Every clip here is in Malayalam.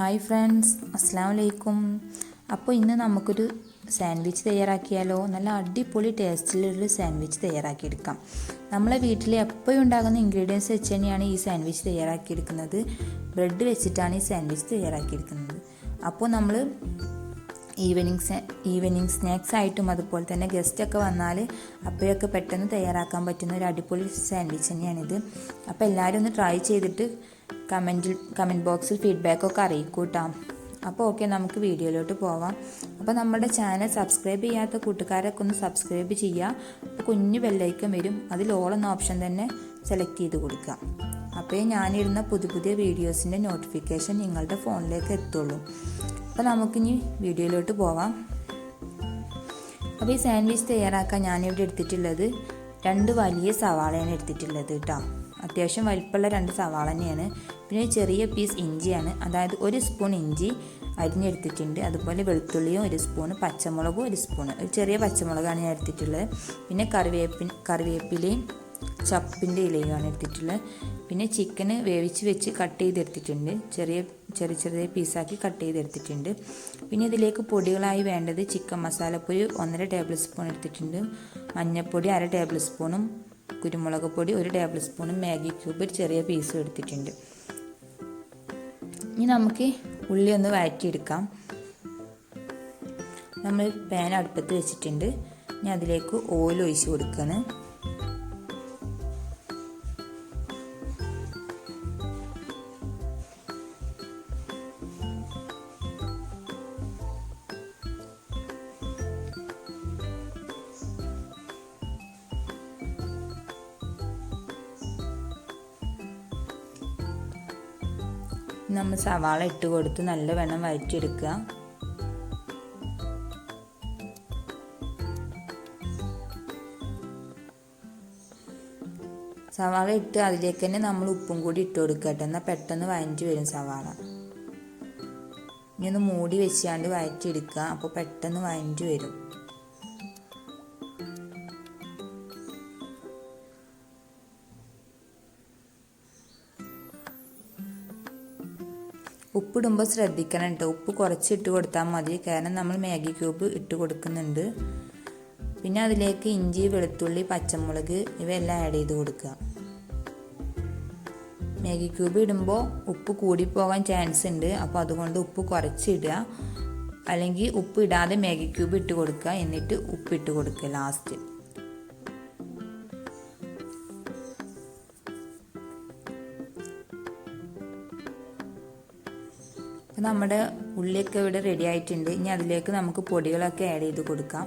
ഹായ് ഫ്രണ്ട്സ്, അസ്സലാമു അലൈക്കും. അപ്പോൾ ഇന്ന് നമുക്കൊരു സാൻഡ്വിച്ച് തയ്യാറാക്കിയാലോ? നല്ല അടിപൊളി ടേസ്റ്റിലൊരു സാൻഡ്വിച്ച് തയ്യാറാക്കിയെടുക്കാം. നമ്മളെ വീട്ടിൽ എപ്പോഴും ഉണ്ടാകുന്ന ഇൻഗ്രീഡിയൻസ് വെച്ച് തന്നെയാണ് ഈ സാൻഡ്വിച്ച് തയ്യാറാക്കിയെടുക്കുന്നത്. ബ്രെഡ് വെച്ചിട്ടാണ് ഈ സാൻഡ്വിച്ച് തയ്യാറാക്കിയെടുക്കുന്നത്. അപ്പോൾ നമ്മൾ ഈവനിങ് സ്നാക്സ് ആയിട്ടും അതുപോലെ തന്നെ ഗസ്റ്റൊക്കെ വന്നാൽ അപ്പോഴൊക്കെ പെട്ടെന്ന് തയ്യാറാക്കാൻ പറ്റുന്ന ഒരു അടിപൊളി സാൻഡ്വിച്ച് തന്നെയാണിത്. അപ്പോൾ എല്ലാവരും ഒന്ന് ട്രൈ ചെയ്തിട്ട് കമൻറ്റ് ബോക്സിൽ ഫീഡ്ബാക്കൊക്കെ അറിയിക്കൂട്ടാം. അപ്പോൾ ഓക്കെ, നമുക്ക് വീഡിയോയിലോട്ട് പോവാം. അപ്പോൾ നമ്മുടെ ചാനൽ സബ്സ്ക്രൈബ് ചെയ്യാത്ത കൂട്ടുകാരൊക്കെ ഒന്ന് സബ്സ്ക്രൈബ് ചെയ്യുക. അപ്പോൾ കുഞ്ഞു ബെല്ലൈക്കൺ വരും, അതിൽ ഓൾ എന്ന ഓപ്ഷൻ തന്നെ സെലക്ട് ചെയ്ത് കൊടുക്കുക. അപ്പോൾ ഞാനിടുന്ന പുതിയ വീഡിയോസിൻ്റെ നോട്ടിഫിക്കേഷൻ നിങ്ങളുടെ ഫോണിലേക്ക് എത്തുള്ളൂ. അപ്പോൾ നമുക്കിനി വീഡിയോയിലോട്ട് പോവാം. അപ്പോൾ ഈ സാൻഡ്വിച്ച് തയ്യാറാക്കാൻ ഞാനിവിടെ എടുത്തിട്ടുള്ളത് 2 വലിയ സവാളയാണ് എടുത്തിട്ടുള്ളത് കേട്ടോ. അത്യാവശ്യം വലിപ്പമുള്ള 2 സവാള തന്നെയാണ്. പിന്നെ ചെറിയ പീസ് ഇഞ്ചിയാണ്, അതായത് 1 സ്പൂൺ ഇഞ്ചി അരിഞ്ഞെടുത്തിട്ടുണ്ട്. അതുപോലെ വെളുത്തുള്ളിയും 1 സ്പൂൺ, പച്ചമുളകും 1 സ്പൂൺ, ഒരു ചെറിയ പച്ചമുളകാണ് ഞാൻ എടുത്തിട്ടുള്ളത്. പിന്നെ കറിവേപ്പിലയും ചപ്പിൻ്റെ ഇലയുമാണ് എടുത്തിട്ടുള്ളത്. പിന്നെ ചിക്കന് വേവിച്ച് വെച്ച് കട്ട് ചെയ്തെടുത്തിട്ടുണ്ട്, ചെറിയ പീസാക്കി കട്ട് ചെയ്തെടുത്തിട്ടുണ്ട്. പിന്നെ ഇതിലേക്ക് പൊടികളായി വേണ്ടത് ചിക്കൻ മസാലപ്പൊടി 1.5 ടേബിൾ സ്പൂൺ എടുത്തിട്ടുണ്ട്, മഞ്ഞൾപ്പൊടി 1/2 ടേബിൾ സ്പൂണും, കുരുമുളക് പൊടി 1 ടേബിൾ സ്പൂണും, മാഗി ക്യൂബ് ഒരു ചെറിയ പീസും എടുത്തിട്ടുണ്ട്. ഇനി നമുക്ക് ഉള്ളി ഒന്ന് വഴറ്റിയെടുക്കാം. നമ്മൾ പാൻ അടുപ്പത്ത് വെച്ചിട്ടുണ്ട്. ഇനി അതിലേക്ക് ഓയിൽ ഒഴിച്ച് കൊടുക്കുകയാണ്. നമ്മൾ സവാള ഇട്ട് കൊടുത്ത് നല്ലവണ്ണം വഴറ്റിയെടുക്കുക. സവാള ഇട്ട് അതിലേക്ക് തന്നെ നമ്മൾ ഉപ്പും കൂടി ഇട്ട് കൊടുക്കട്ടെ, എന്നാൽ പെട്ടെന്ന് വഴറ്റി വരും സവാള. ഇനി ഒന്ന് മൂടി വെച്ചാണ്ട് വഴറ്റിയെടുക്കുക, അപ്പോൾ പെട്ടെന്ന് വഴറ്റി വരും. ഉപ്പിടുമ്പോൾ ശ്രദ്ധിക്കണം കേട്ടോ, ഉപ്പ് കുറച്ചിട്ട് കൊടുത്താൽ മതി, കാരണം നമ്മൾ മാഗി ക്യൂബ് ഇട്ട് കൊടുക്കുന്നുണ്ട്. പിന്നെ അതിലേക്ക് ഇഞ്ചി, വെളുത്തുള്ളി, പച്ചമുളക് ഇവയെല്ലാം ആഡ് ചെയ്ത് കൊടുക്കുക. മാഗി ക്യൂബ് ഇടുമ്പോൾ ഉപ്പ് കൂടിപ്പോകാൻ ചാൻസ് ഉണ്ട്, അപ്പോൾ അതുകൊണ്ട് ഉപ്പ് കുറച്ചിടുക. അല്ലെങ്കിൽ ഉപ്പ് ഇടാതെ മാഗി ക്യൂബ് ഇട്ട് കൊടുക്കുക, എന്നിട്ട് ഉപ്പിട്ട് കൊടുക്കുക ലാസ്റ്റ്. നമ്മുടെ ഉള്ളിയൊക്കെ ഇവിടെ റെഡി ആയിട്ടുണ്ട്. ഇനി അതിലേക്ക് നമുക്ക് പൊടികളൊക്കെ ആഡ് ചെയ്ത് കൊടുക്കാം.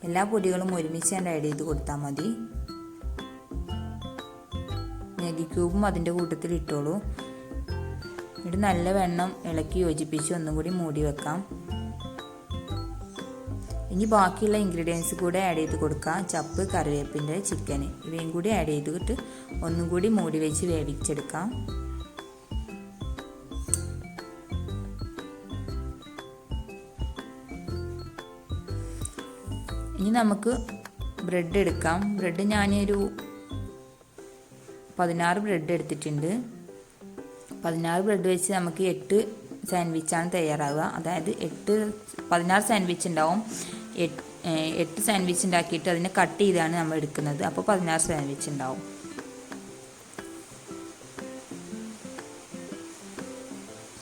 എല്ലാ പൊടികളും ഒരുമിച്ച് ആഡ് ചെയ്ത് കൊടുത്താൽ മതി. മാഗി ക്യൂബും അതിൻ്റെ കൂട്ടത്തിൽ ഇട്ടോളൂ. എന്നിട്ട് നല്ലവണ്ണം ഇളക്കി യോജിപ്പിച്ച് ഒന്നും കൂടി മൂടി വെക്കാം. ഇനി ബാക്കിയുള്ള ഇൻഗ്രീഡിയൻസ് കൂടെ ആഡ് ചെയ്ത് കൊടുക്കാം. ചപ്പ്, കറിവേപ്പിൻ്റെ, ചിക്കൻ ഇവയും കൂടി ആഡ് ചെയ്തിട്ട് ഒന്നും കൂടി മൂടി വെച്ച് വേവിച്ചെടുക്കാം. ഇനി നമുക്ക് ബ്രെഡ് എടുക്കാം. ബ്രെഡ് ഞാനൊരു 16 ബ്രെഡ് എടുത്തിട്ടുണ്ട്. 16 ബ്രെഡ് വെച്ച് നമുക്ക് 8 സാൻഡ്വിച്ചാണ് തയ്യാറാവുക. അതായത് 16 സാൻഡ്വിച്ച് ഉണ്ടാവും. 8 സാൻഡ്വിച്ച് ഉണ്ടാക്കിയിട്ട് അതിനെ കട്ട് ചെയ്താണ് നമ്മൾ എടുക്കുന്നത്. അപ്പോൾ 16 സാൻഡ്വിച്ച് ഉണ്ടാവും.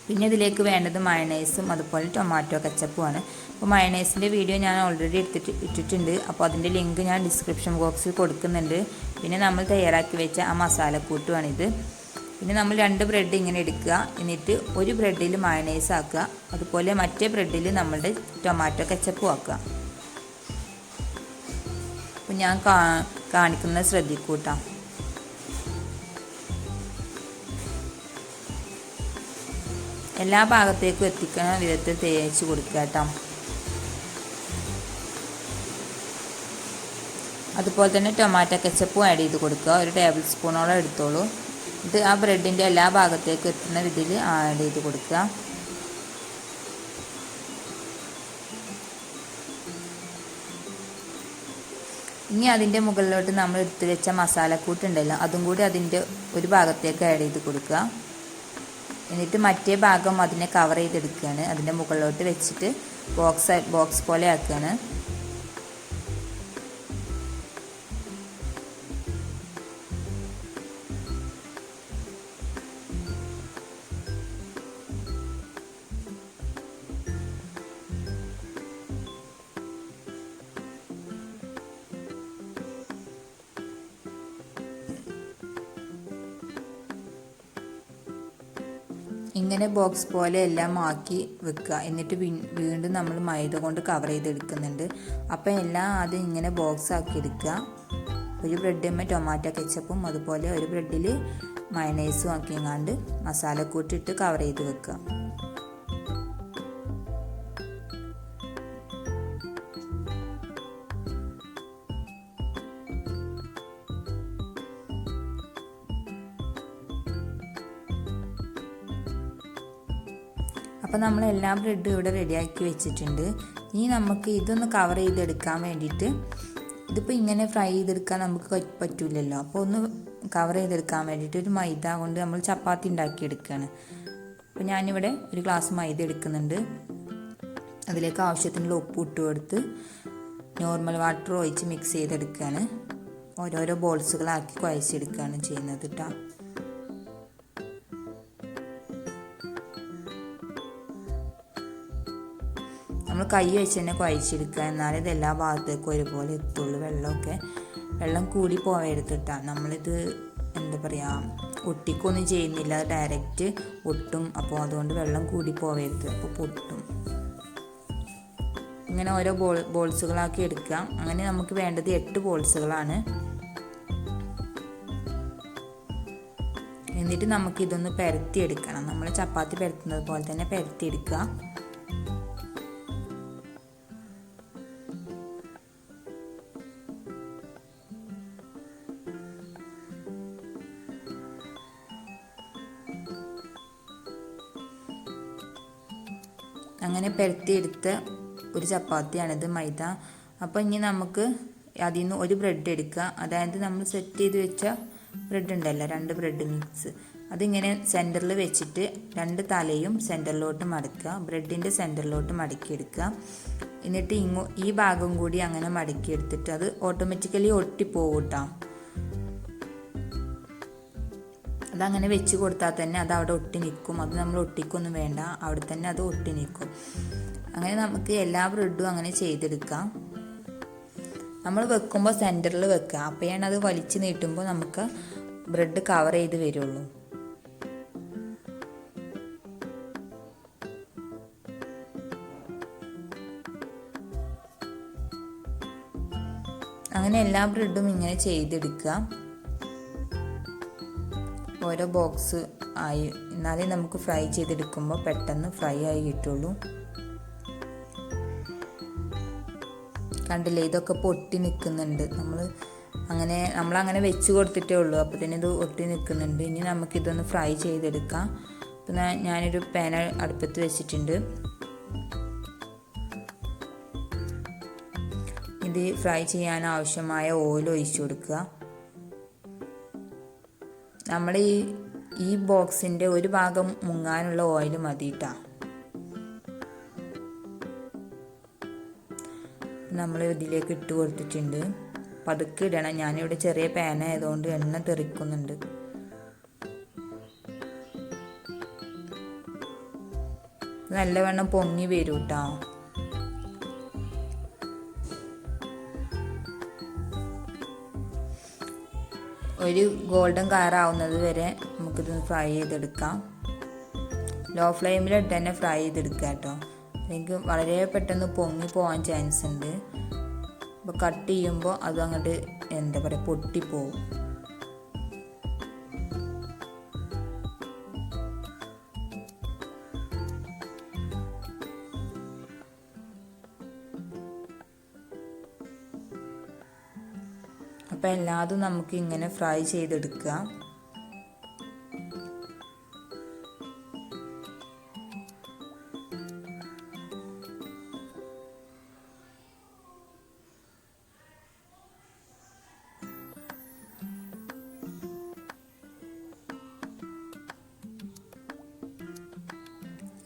പിന്നെ ഇതിലേക്ക് വേണ്ടത് മയണൈസും അതുപോലെ ടൊമാറ്റോ കെച്ചപ്പുമാണ്. അപ്പോൾ മയണൈസിൻ്റെ വീഡിയോ ഞാൻ ഓൾറെഡി ഇട്ടിട്ടുണ്ട്. അപ്പോൾ അതിൻ്റെ ലിങ്ക് ഞാൻ ഡിസ്ക്രിപ്ഷൻ ബോക്സിൽ കൊടുക്കുന്നുണ്ട്. പിന്നെ നമ്മൾ തയ്യാറാക്കി വെച്ച ആ മസാലക്കൂട്ടുമാണിത്. പിന്നെ നമ്മൾ 2 ബ്രെഡ് ഇങ്ങനെ എടുക്കുക, എന്നിട്ട് ഒരു ബ്രെഡിൽ മയണൈസ് ആക്കുക, അതുപോലെ മറ്റേ ബ്രെഡിൽ നമ്മളുടെ ടൊമാറ്റോ കെച്ചപ്പും ആക്കുക. അപ്പോൾ ഞാൻ കാണിക്കുന്നത് ശ്രദ്ധിക്കൂട്ടാ. എല്ലാ ഭാഗത്തേക്കും എത്തിക്കുന്ന വിധത്തിൽ തേച്ച് കൊടുക്കുക കേട്ടോ. അതുപോലെ തന്നെ ടൊമാറ്റോ കെച്ചപ്പും ആഡ് ചെയ്ത് കൊടുക്കുക. 1 ടേബിൾ സ്പൂണോളം എടുത്തോളൂ. ഇത് ആ ബ്രെഡിൻ്റെ എല്ലാ ഭാഗത്തേക്കും എത്തുന്ന വിധത്തിൽ ആഡ് ചെയ്ത് കൊടുക്കുക. ഇനി അതിൻ്റെ മുകളിലോട്ട് നമ്മൾ എടുത്ത് വെച്ച മസാലക്കൂട്ടുണ്ടല്ലോ, അതും കൂടി അതിൻ്റെ ഒരു ഭാഗത്തേക്ക് ആഡ് ചെയ്ത് കൊടുക്കുക. എന്നിട്ട് മറ്റേ ഭാഗം അതിനെ കവർ ചെയ്തെടുക്കുകയാണ്. അതിൻ്റെ മുകളിലോട്ട് വെച്ചിട്ട് ബോക്സ് പോലെ ആക്കുകയാണ്. ഇങ്ങനെ ബോക്സ് പോലെ എല്ലാം ആക്കി വെക്കുക. എന്നിട്ട് വീണ്ടും നമ്മൾ മൈദ കൊണ്ട് കവർ ചെയ്തെടുക്കുന്നുണ്ട്. അപ്പോൾ എല്ലാം ആദ്യം ഇങ്ങനെ ബോക്സ് ആക്കി എടുക്കുക. ഒരു ബ്രെഡിന്മേൽ ടൊമാറ്റോ കെച്ചപ്പും അതുപോലെ ഒരു ബ്രെഡിൽ മയണൈസും ആക്കിയങ്ങാണ്ട് മസാലക്കൂട്ടിട്ട് കവർ ചെയ്ത് വെക്കുക. അപ്പോൾ നമ്മൾ എല്ലാ ബ്രെഡും ഇവിടെ റെഡിയാക്കി വെച്ചിട്ടുണ്ട്. ഇനി നമുക്ക് ഇതൊന്ന് കവർ ചെയ്തെടുക്കാൻ വേണ്ടിയിട്ട്, ഇതിപ്പോൾ ഇങ്ങനെ ഫ്രൈ ചെയ്തെടുക്കാൻ നമുക്ക് പറ്റില്ലല്ലോ, അപ്പോൾ ഒന്ന് കവർ ചെയ്തെടുക്കാൻ വേണ്ടിയിട്ട് ഒരു മൈദ കൊണ്ട് നമ്മൾ ചപ്പാത്തി ഉണ്ടാക്കിയെടുക്കുകയാണ്. അപ്പോൾ ഞാനിവിടെ ഒരു ഗ്ലാസ് മൈദ എടുക്കുന്നുണ്ട്. അതിലേക്ക് ആവശ്യത്തിനുള്ള ഉപ്പ് ഇട്ട് കൊടുത്ത് നോർമൽ വാട്ടർ ഒഴിച്ച് മിക്സ് ചെയ്തെടുക്കുകയാണ്. ഓരോരോ ബോൾസുകളാക്കി കുഴച്ചെടുക്കുകയാണ് ചെയ്യുന്നത് കേട്ടോ. നമ്മൾ കൈ വെച്ച് തന്നെ കുഴച്ചെടുക്കുക. എന്നാലേ ഇത് എല്ലാ ഭാഗത്തേക്കും ഒരുപോലെ എത്തുള്ളൂ. വെള്ളം കൂടി പോയെടുത്തിട്ടാണ് നമ്മളിത് എന്താ പറയുക, ഒട്ടിക്കൊന്നും ചെയ്യുന്നില്ല, ഡയറക്റ്റ് ഒട്ടും. അപ്പോൾ അതുകൊണ്ട് വെള്ളം കൂടി പോവരുത്, അപ്പോൾ പൊട്ടും. ഇങ്ങനെ ഓരോ ബോൾസുകളാക്കി എടുക്കുക. അങ്ങനെ നമുക്ക് വേണ്ടത് 8 ബോൾസുകളാണ്. എന്നിട്ട് നമുക്കിതൊന്ന് പരത്തിയെടുക്കണം. നമ്മൾ ചപ്പാത്തി പരത്തുന്നത് പോലെ തന്നെ പരത്തിയെടുക്കുക. അങ്ങനെ പരത്തിയെടുത്ത ഒരു ചപ്പാത്തിയാണിത്, മൈദ. അപ്പോൾ ഇനി നമുക്ക് അതിൽ നിന്ന് ഒരു ബ്രെഡ് എടുക്കുക. അതായത് നമ്മൾ സെറ്റ് ചെയ്ത് വെച്ച ബ്രെഡ് ഉണ്ടല്ലോ, 2 ബ്രെഡ് മിക്സ്, അതിങ്ങനെ സെൻറ്ററിൽ വെച്ചിട്ട് 2 തലയും സെൻറ്ററിലോട്ട് മടക്കുക. ബ്രെഡിൻ്റെ സെൻറ്ററിലോട്ട് മടക്കിയെടുക്കുക. എന്നിട്ട് ഈ ഭാഗം കൂടി അങ്ങനെ മടക്കിയെടുത്തിട്ട് അത് ഓട്ടോമാറ്റിക്കലി ഒട്ടിപ്പോവും കേട്ടോ. അതങ്ങനെ വെച്ച് കൊടുത്താൽ തന്നെ അത് അവിടെ ഒട്ടി നിൽക്കും. അത് നമ്മൾ ഒട്ടിക്കൊന്നും വേണ്ട, അവിടെ തന്നെ അത് ഒട്ടി നിൽക്കും. അങ്ങനെ നമുക്ക് എല്ലാ ബ്രെഡും അങ്ങനെ ചെയ്തെടുക്കാം. നമ്മൾ വെക്കുമ്പോൾ സെൻറ്ററിൽ വെക്കുക. അപ്പോഴാണ് അത് വലിച്ച് നീട്ടുമ്പോൾ നമുക്ക് ബ്രെഡ് കവർ ചെയ്ത് വരുള്ളൂ. അങ്ങനെ എല്ലാ ബ്രെഡും ഇങ്ങനെ ചെയ്തെടുക്കുക. ഓരോ ബോക്സ് ആയി, എന്നാലേ നമുക്ക് ഫ്രൈ ചെയ്തെടുക്കുമ്പോൾ പെട്ടെന്ന് ഫ്രൈ ആയി കിട്ടുള്ളൂ. കണ്ടില്ലേ, ഇതൊക്കെ പൊട്ടി നിൽക്കുന്നുണ്ട്. നമ്മളങ്ങനെ വെച്ച് കൊടുത്തിട്ടേ ഉള്ളൂ, അപ്പോൾ തന്നെ ഇത് ഒട്ടി നിൽക്കുന്നുണ്ട്. ഇനി നമുക്കിതൊന്ന് ഫ്രൈ ചെയ്തെടുക്കാം. അപ്പോൾ ഞാനൊരു പാൻ അടുപ്പത്ത് വെച്ചിട്ടുണ്ട്. ഇത് ഫ്രൈ ചെയ്യാൻ ആവശ്യമായ ഓയിൽ ഒഴിച്ചു കൊടുക്കുക. നമ്മൾ ഈ ബോക്സിൻ്റെ ഒരു ഭാഗം മുങ്ങാനുള്ള ഓയിൽ മതി കേട്ടോ. നമ്മൾ ഇതിലേക്ക് ഇട്ട് കൊടുത്തിട്ടുണ്ട്. പതുക്കെ ഇടണം. ഞാനിവിടെ ചെറിയ പാൻ ആയതുകൊണ്ട് എണ്ണ തെറിക്കുന്നുണ്ട്. നല്ലവണ്ണം പൊങ്ങി വരും കേട്ടോ. ഒരു ഗോൾഡൻ കളർ ആവുന്നത് വരെ നമുക്കിത് ഫ്രൈ ചെയ്തെടുക്കാം. ലോ ഫ്ലെയിമിലിട്ട് തന്നെ ഫ്രൈ ചെയ്തെടുക്കുക കേട്ടോ. എനിക്ക് വളരെ പെട്ടെന്ന് പൊങ്ങി പോകാൻ ചാൻസ് ഉണ്ട്. അപ്പോൾ കട്ട് ചെയ്യുമ്പോൾ അത് അങ്ങോട്ട് എന്താ പറയുക, പൊട്ടിപ്പോവും. അപ്പോൾ എല്ലാതും നമുക്ക് ഇങ്ങനെ ഫ്രൈ ചെയ്തെടുക്കുക.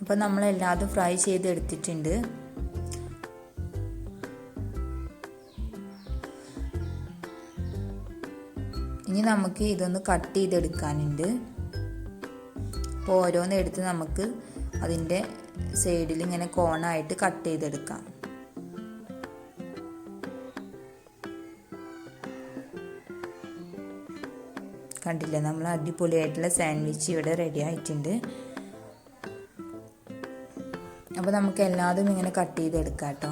അപ്പോൾ നമ്മളെല്ലാതും ഫ്രൈ ചെയ്തെടുത്തിട്ടുണ്ട്. ഇനി നമുക്ക് ഇതൊന്ന് കട്ട് ചെയ്തെടുക്കാനുണ്ട്. അപ്പോൾ ഓരോന്ന് എടുത്ത് നമുക്ക് അതിൻ്റെ സൈഡിൽ ഇങ്ങനെ കോണായിട്ട് കട്ട് ചെയ്തെടുക്കാം. കണ്ടില്ലേ, നമ്മൾ അടിപൊളിയായിട്ടുള്ള സാൻഡ്വിച്ച് ഇവിടെ റെഡി ആയിട്ടുണ്ട്. അപ്പോൾ നമുക്ക് എല്ലാതും ഇങ്ങനെ കട്ട് ചെയ്തെടുക്കാം കേട്ടോ.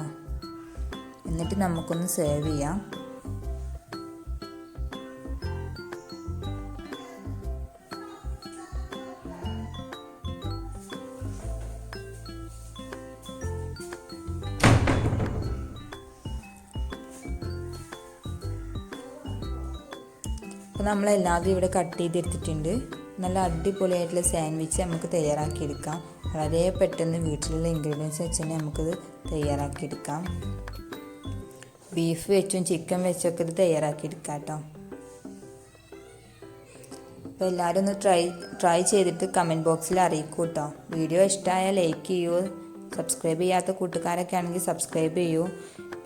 എന്നിട്ട് നമുക്കൊന്ന് സെർവ് ചെയ്യാം. അപ്പോൾ നമ്മളെല്ലാതും ഇവിടെ കട്ട് ചെയ്തെടുത്തിട്ടുണ്ട്. നല്ല അടിപൊളിയായിട്ടുള്ള സാൻഡ്വിച്ച് നമുക്ക് തയ്യാറാക്കിയെടുക്കാം. വളരെ പെട്ടെന്ന് വീട്ടിലുള്ള ഇൻഗ്രീഡിയൻസ് വെച്ച് തന്നെ നമുക്കിത് തയ്യാറാക്കിയെടുക്കാം. ബീഫ് വെച്ചും ചിക്കൻ വെച്ചൊക്കെ ഇത് തയ്യാറാക്കിയെടുക്കാം കേട്ടോ. അപ്പോൾ എല്ലാവരും ഒന്ന് ട്രൈ ചെയ്തിട്ട് കമൻറ്റ് ബോക്സിൽ അറിയിക്കൂ കേട്ടോ. വീഡിയോ ഇഷ്ടമായാൽ ലൈക്ക് ചെയ്യൂ. സബ്സ്ക്രൈബ് ചെയ്യാത്ത കൂട്ടുകാരൊക്കെ ആണെങ്കിൽ സബ്സ്ക്രൈബ് ചെയ്യൂ.